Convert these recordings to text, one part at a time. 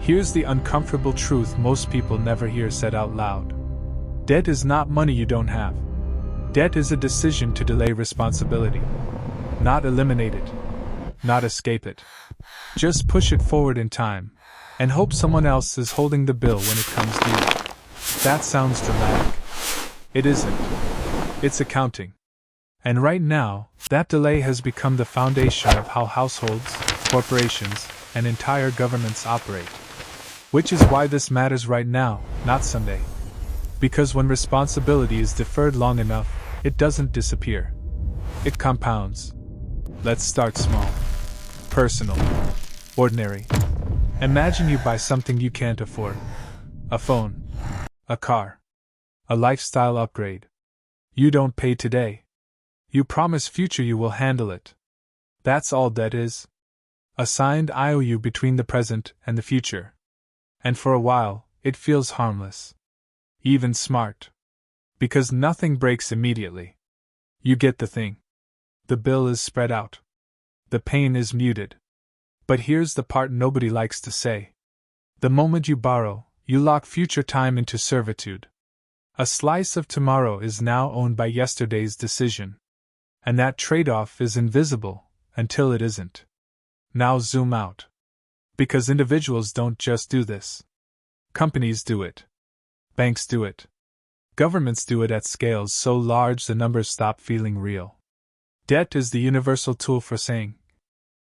Here's the uncomfortable truth most people never hear said out loud. Debt is not money you don't have. Debt is a decision to delay responsibility. Not eliminate it. Not escape it. Just push it forward in time, and hope someone else is holding the bill when it comes due. That sounds dramatic. It isn't. It's accounting. And right now, that delay has become the foundation of how households, corporations, and entire governments operate. Which is why this matters right now, not someday. Because when responsibility is deferred long enough, it doesn't disappear. It compounds. Let's start small. Personal. Ordinary. Imagine you buy something you can't afford. A phone. A car. A lifestyle upgrade. You don't pay today. You promise future you will handle it. That's all debt is. A signed IOU between the present and the future. And for a while, it feels harmless. Even smart. Because nothing breaks immediately. You get the thing. The bill is spread out. The pain is muted. But here's the part nobody likes to say. The moment you borrow, you lock future time into servitude. A slice of tomorrow is now owned by yesterday's decision. And that trade-off is invisible until it isn't. Now zoom out. Because individuals don't just do this. Companies do it. Banks do it. Governments do it at scales so large the numbers stop feeling real. Debt is the universal tool for saying,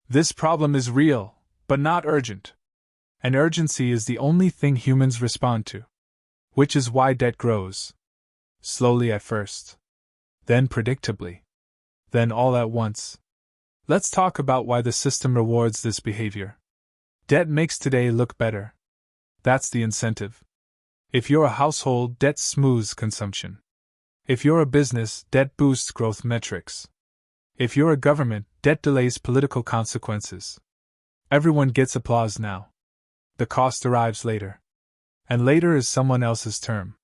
this problem is real, but not urgent. And urgency is the only thing humans respond to. Which is why debt grows. Slowly at first. Then predictably. Then all at once. Let's talk about why the system rewards this behavior. Debt makes today look better. That's the incentive. If you're a household, debt smooths consumption. If you're a business, debt boosts growth metrics. If you're a government, debt delays political consequences. Everyone gets applause now. The cost arrives later. And later is someone else's term.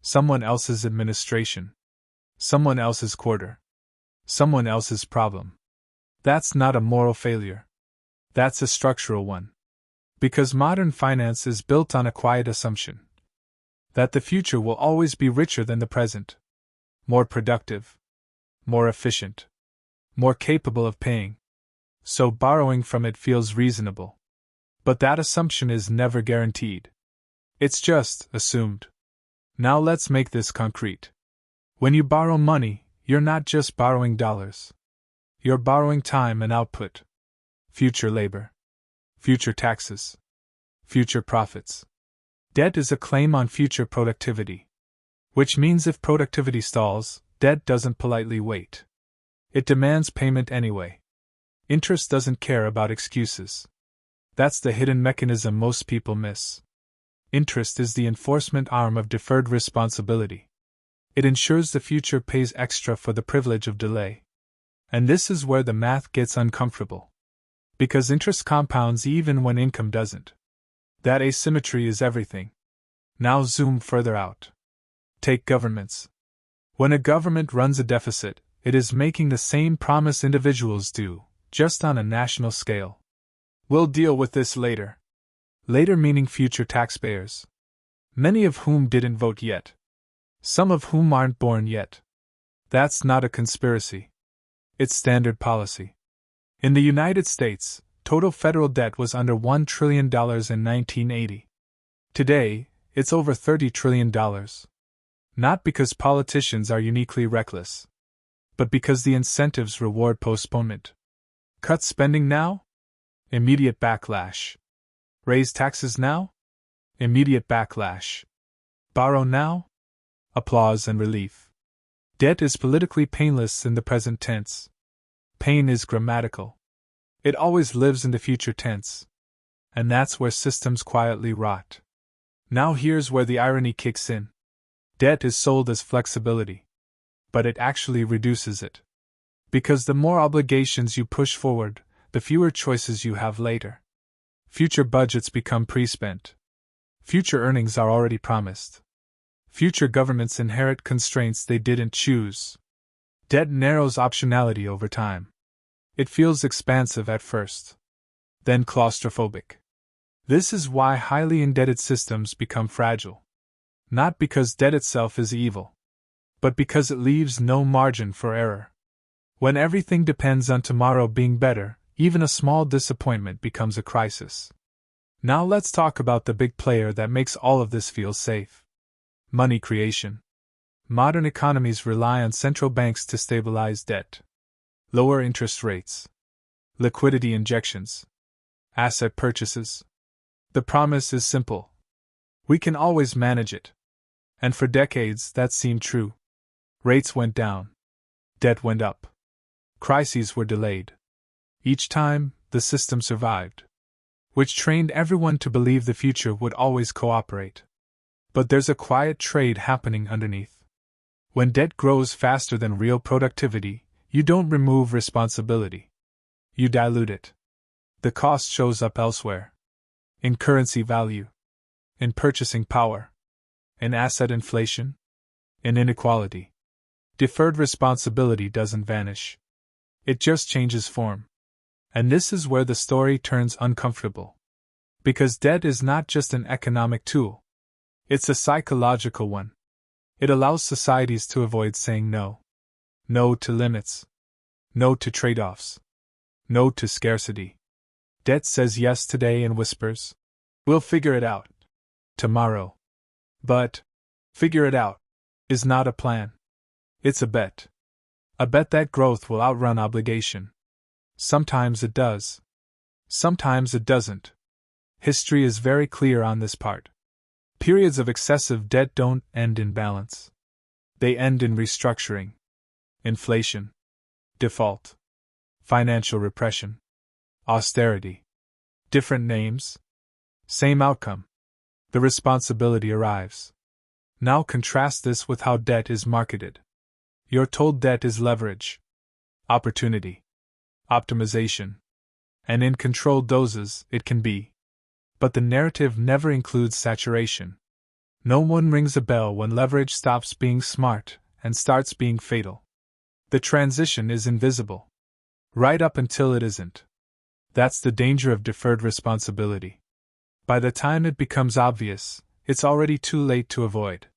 Someone else's administration. Someone else's quarter. Someone else's problem. That's not a moral failure. That's a structural one. Because modern finance is built on a quiet assumption. That the future will always be richer than the present. More productive. More efficient. More capable of paying. So borrowing from it feels reasonable. But that assumption is never guaranteed. It's just assumed. Now let's make this concrete. When you borrow money, you're not just borrowing dollars. You're borrowing time and output. Future labor. Future taxes. Future profits. Debt is a claim on future productivity. Which means if productivity stalls, debt doesn't politely wait. It demands payment anyway. Interest doesn't care about excuses. That's the hidden mechanism most people miss. Interest is the enforcement arm of deferred responsibility. It ensures the future pays extra for the privilege of delay. And this is where the math gets uncomfortable. Because interest compounds even when income doesn't. That asymmetry is everything. Now zoom further out. Take governments. When a government runs a deficit, it is making the same promise individuals do, just on a national scale. We'll deal with this later. Later meaning future taxpayers. Many of whom didn't vote yet. Some of whom aren't born yet. That's not a conspiracy. It's standard policy. In the United States, total federal debt was under $1 trillion in 1980. Today, it's over $30 trillion. Not because politicians are uniquely reckless, but because the incentives reward postponement. Cut spending now? Immediate backlash. Raise taxes now? Immediate backlash. Borrow now? Applause and relief. Debt is politically painless in the present tense. Pain is grammatical. It always lives in the future tense. And that's where systems quietly rot. Now here's where the irony kicks in. Debt is sold as flexibility. But it actually reduces it. Because the more obligations you push forward, the fewer choices you have later. Future budgets become pre-spent. Future earnings are already promised. Future governments inherit constraints they didn't choose. Debt narrows optionality over time. It feels expansive at first. Then claustrophobic. This is why highly indebted systems become fragile. Not because debt itself is evil, but because it leaves no margin for error. When everything depends on tomorrow being better, even a small disappointment becomes a crisis. Now let's talk about the big player that makes all of this feel safe. Money creation. Modern economies rely on central banks to stabilize debt. Lower interest rates. Liquidity injections. Asset purchases. The promise is simple. We can always manage it. And for decades that seemed true. Rates went down. Debt went up. Crises were delayed. Each time, the system survived. Which trained everyone to believe the future would always cooperate. But there's a quiet trade happening underneath. When debt grows faster than real productivity, you don't remove responsibility. You dilute it. The cost shows up elsewhere. In currency value. In purchasing power. In asset inflation. In inequality. Deferred responsibility doesn't vanish. It just changes form. And this is where the story turns uncomfortable. Because debt is not just an economic tool. It's a psychological one. It allows societies to avoid saying no. No to limits. No to trade-offs. No to scarcity. Debt says yes today and whispers, "We'll figure it out. Tomorrow." But, figure it out is not a plan. It's a bet. A bet that growth will outrun obligation. Sometimes it does. Sometimes it doesn't. History is very clear on this part. Periods of excessive debt don't end in balance. They end in restructuring. Inflation. Default. Financial repression. Austerity. Different names. Same outcome. The responsibility arrives. Now contrast this with how debt is marketed. You're told debt is leverage, opportunity, optimization, and in controlled doses it can be. But the narrative never includes saturation. No one rings a bell when leverage stops being smart and starts being fatal. The transition is invisible. Right up until it isn't. That's the danger of deferred responsibility. By the time it becomes obvious, it's already too late to avoid.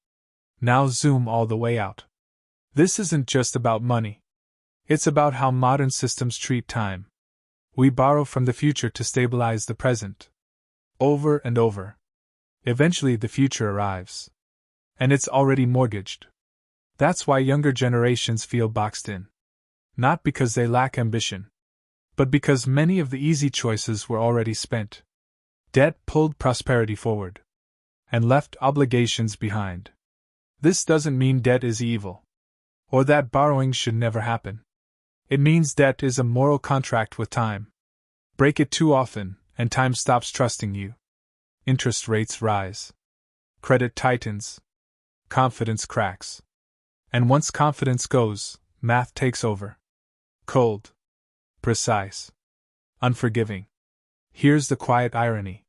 Now zoom all the way out. This isn't just about money. It's about how modern systems treat time. We borrow from the future to stabilize the present. Over and over. Eventually the future arrives. And it's already mortgaged. That's why younger generations feel boxed in. Not because they lack ambition, but because many of the easy choices were already spent. Debt pulled prosperity forward. And left obligations behind. This doesn't mean debt is evil. Or that borrowing should never happen. It means debt is a moral contract with time. Break it too often, and time stops trusting you. Interest rates rise. Credit tightens. Confidence cracks. And once confidence goes, math takes over. Cold. Precise. Unforgiving. Here's the quiet irony.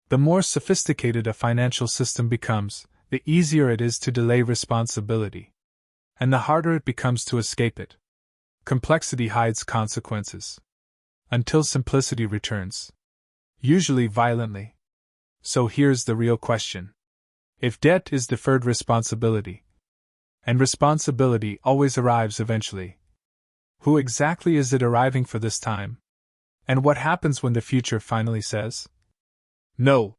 The more sophisticated a financial system becomes, the easier it is to delay responsibility. And the harder it becomes to escape it. Complexity hides consequences. Until simplicity returns. Usually violently. So here's the real question. If debt is deferred responsibility, and responsibility always arrives eventually, who exactly is it arriving for this time? And what happens when the future finally says, "No"?